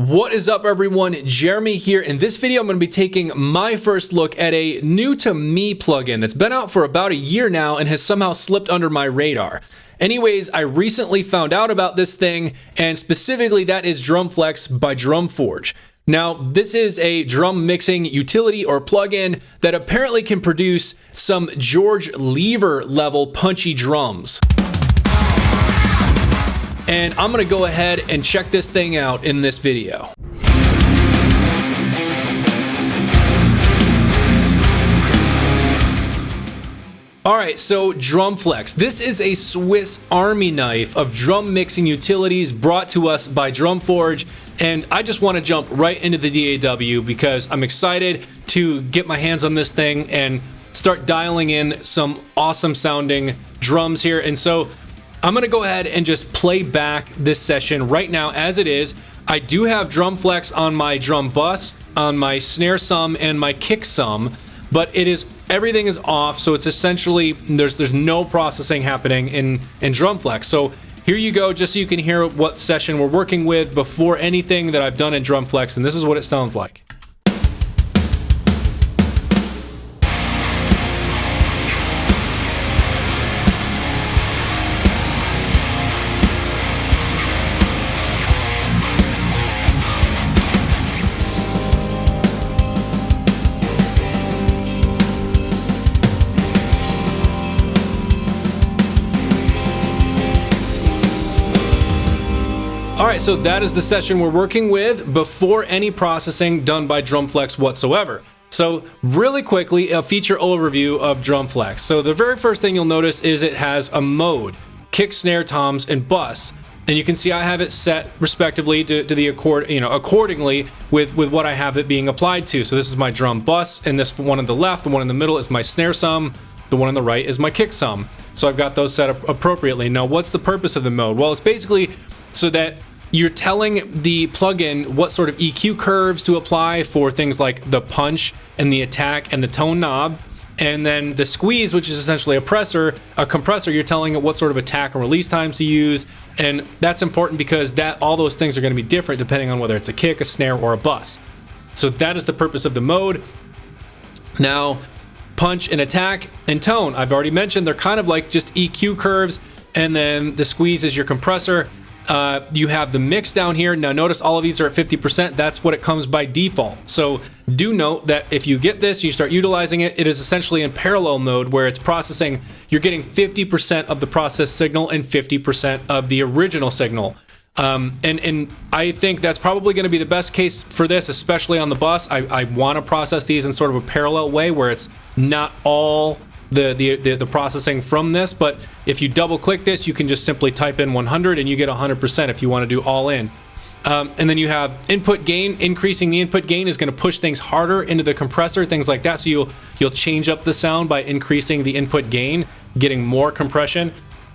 What is up, everyone? Jeremy here. In this video, I'm going to be taking my first look at a new to me plugin that's been out for about a year now and has somehow slipped under my radar. Anyways, I recently found out about this thing, and specifically that is Drumflex by Drumforge. Now, this is a drum mixing utility or plugin that apparently can produce some George Lever level punchy drums. And I'm gonna go ahead and check this thing out in this video. Alright, so Drumflex. This is a Swiss Army knife of drum mixing utilities brought to us by Drumforge, and I just want to jump right into the DAW because I'm excited to get my hands on this thing and start dialing in some awesome sounding drums here. And so I'm going to go ahead and just play back this session right now as it is. I do have Drumflex on my drum bus, on my snare sum, and my kick sum, but everything is off, so it's essentially there's no processing happening in Drumflex. So here you go, just so you can hear what session we're working with before anything that I've done in Drumflex, and this is what it sounds like. Alright, so that is the session we're working with before any processing done by Drumflex whatsoever. So really quickly, a feature overview of Drumflex. So the very first thing you'll notice is it has a mode: kick, snare, toms, and bus. And you can see I have it set respectively to the accordingly with what I have it being applied to. So this is my drum bus, and this one on the left, the one in the middle is my snare sum, the one on the right is my kick sum. So I've got those set up appropriately. Now, what's the purpose of the mode? Well, it's basically so that you're telling the plugin what sort of EQ curves to apply for things like the punch and the attack and the tone knob. And then the squeeze, which is essentially a compressor, you're telling it what sort of attack and release times to use. And that's important because all those things are going to be different depending on whether it's a kick, a snare, or a bus. So that is the purpose of the mode. Now, punch and attack and tone, I've already mentioned, they're kind of like just EQ curves. And then the squeeze is your compressor. You have the mix down here. Now notice all of these are at 50%. That's what it comes by default. So do note that if you get this, you start utilizing it, it is essentially in parallel mode where it's processing. You're getting 50% of the processed signal and 50% of the original signal. And I think that's probably going to be the best case for this, especially on the bus. I want to process these in sort of a parallel way where it's not all the processing from this, but if you double click this, you can just simply type in 100 and you get 100% if you want to do all in. And then you have input gain. Increasing the input gain is going to push things harder into the compressor, things like that. So you'll change up the sound by increasing the input gain, getting more compression.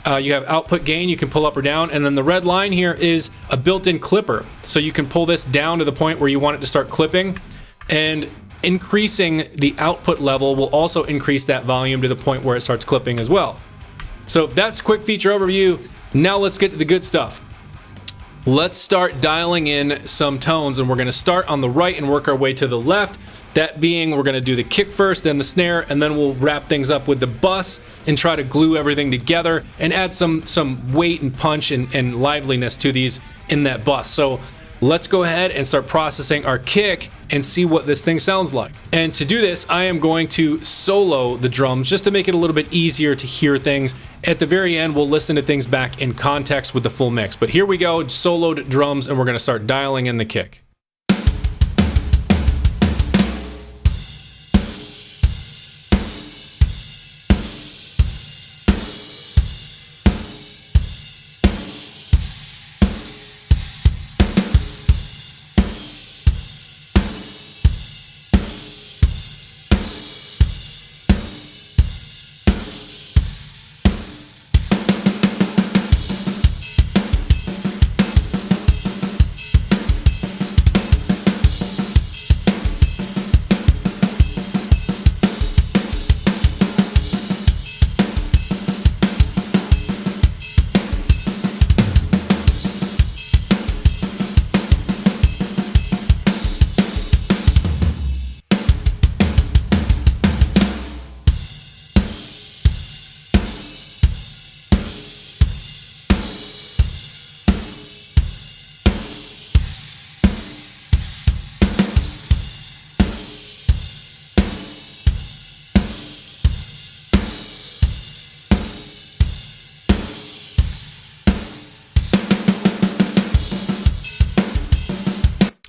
You have output gain, you can pull up or down, and then the red line here is a built-in clipper. So you can pull this down to the point where you want it to start clipping, and increasing the output level will also increase that volume to the point where it starts clipping as well. So that's a quick feature overview. Now let's get to the good stuff. Let's start dialing in some tones, and we're going to start on the right and work our way to the left. That being, we're going to do the kick first, then the snare, and then we'll wrap things up with the bus and try to glue everything together and add some weight and punch and liveliness to these in that bus. So let's go ahead and start processing our kick and see what this thing sounds like. And to do this, I am going to solo the drums just to make it a little bit easier to hear things. At the very end, we'll listen to things back in context with the full mix. But here we go, soloed drums, and we're going to start dialing in the kick.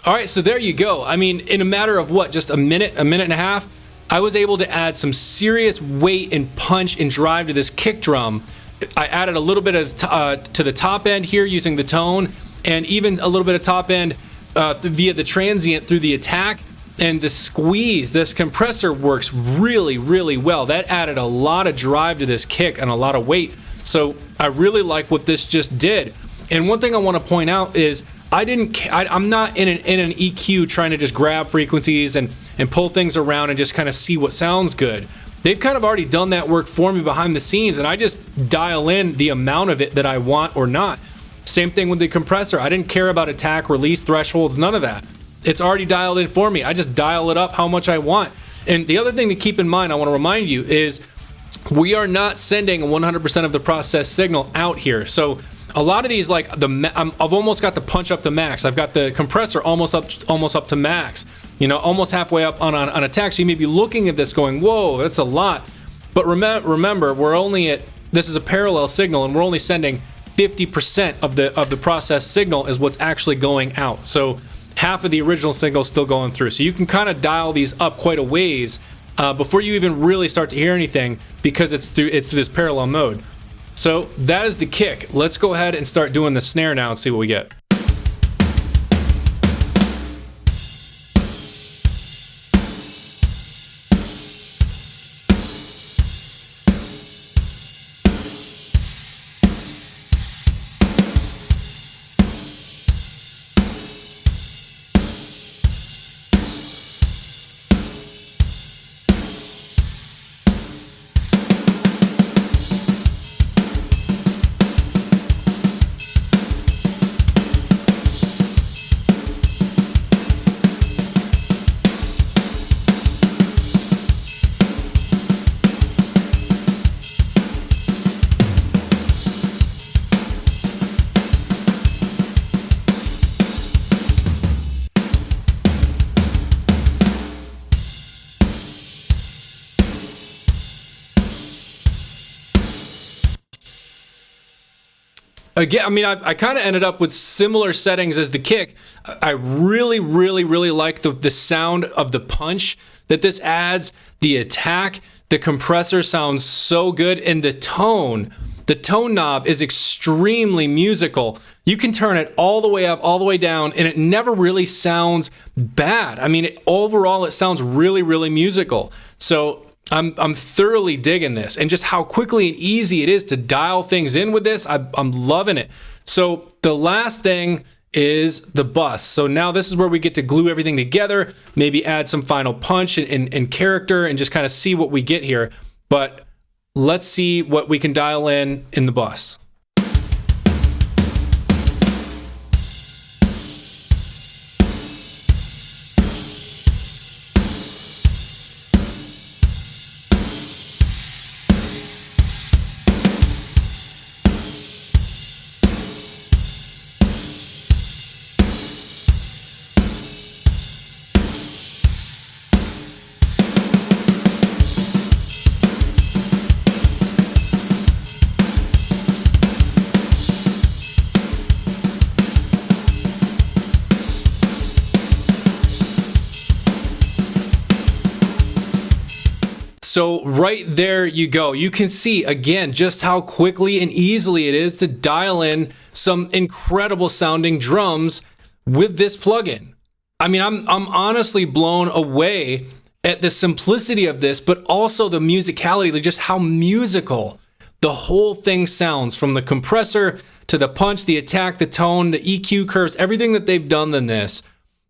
All right, so there you go. I mean, in a matter of what, just a minute and a half, I was able to add some serious weight and punch and drive to this kick drum. I added a little bit of to the top end here using the tone, and even a little bit of top end via the transient through the attack. And the squeeze, this compressor works really, really well. That added a lot of drive to this kick and a lot of weight. So I really like what this just did. And one thing I want to point out is I'm not in an EQ trying to just grab frequencies and pull things around and just kind of see what sounds good. They've kind of already done that work for me behind the scenes, and I just dial in the amount of it that I want or not. Same thing with the compressor. I didn't care about attack, release, thresholds, none of that. It's already dialed in for me. I just dial it up how much I want. And the other thing to keep in mind, I want to remind you, is we are not sending 100% of the process signal out here. So a lot of these, like I've almost got the punch up to max. I've got the compressor almost up to max. You know, almost halfway up on attack. So you may be looking at this going, whoa, that's a lot. But remember, we're only this is a parallel signal, and we're only sending 50% of the process signal is what's actually going out. So half of the original signal is still going through. So you can kind of dial these up quite a ways before you even really start to hear anything, because it's through this parallel mode. So that is the kick. Let's go ahead and start doing the snare now and see what we get. Again, I mean, I kind of ended up with similar settings as the kick. I really, really, really like the sound of the punch that this adds. The attack, the compressor sounds so good, and the tone knob is extremely musical. You can turn it all the way up, all the way down, and it never really sounds bad. I mean, overall, it sounds really, really musical. So I'm thoroughly digging this, and just how quickly and easy it is to dial things in with this. I'm loving it. So the last thing is the bus. So now this is where we get to glue everything together, maybe add some final punch and character, and just kind of see what we get here. But let's see what we can dial in the bus. So right there you go. You can see again just how quickly and easily it is to dial in some incredible sounding drums with this plugin. I mean, I'm honestly blown away at the simplicity of this, but also the musicality, just how musical the whole thing sounds, from the compressor to the punch, the attack, the tone, the EQ curves. Everything that they've done in this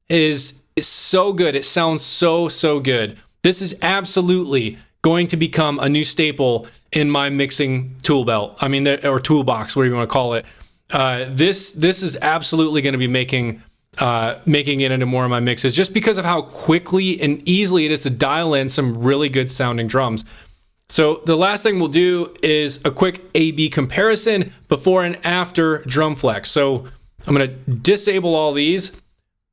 is so good. It sounds so good. This is absolutely going to become a new staple in my mixing tool belt. I mean, or toolbox, whatever you want to call it. This is absolutely going to be making it into more of my mixes, just because of how quickly and easily it is to dial in some really good sounding drums. So the last thing we'll do is a quick A/B comparison before and after Drumflex. So I'm going to disable all these,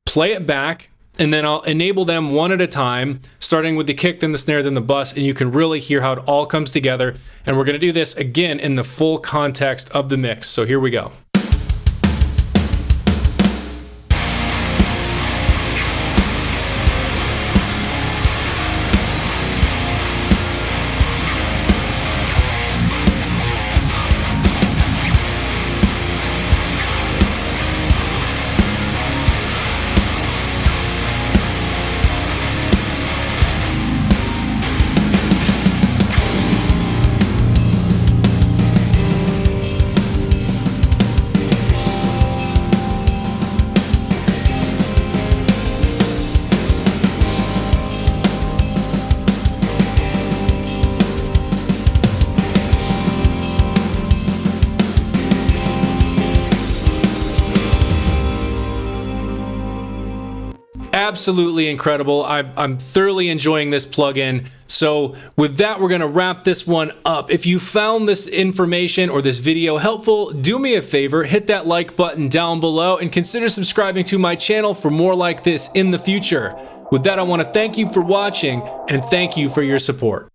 play it back, and then I'll enable them one at a time, starting with the kick, then the snare, then the bus, and you can really hear how it all comes together. And we're going to do this again in the full context of the mix. So here we go. absolutely incredible. I'm thoroughly enjoying this plugin. So with that, we're going to wrap this one up. If you found this information or this video helpful, do me a favor, hit that like button down below and consider subscribing to my channel for more like this in the future. With that, I want to thank you for watching and thank you for your support.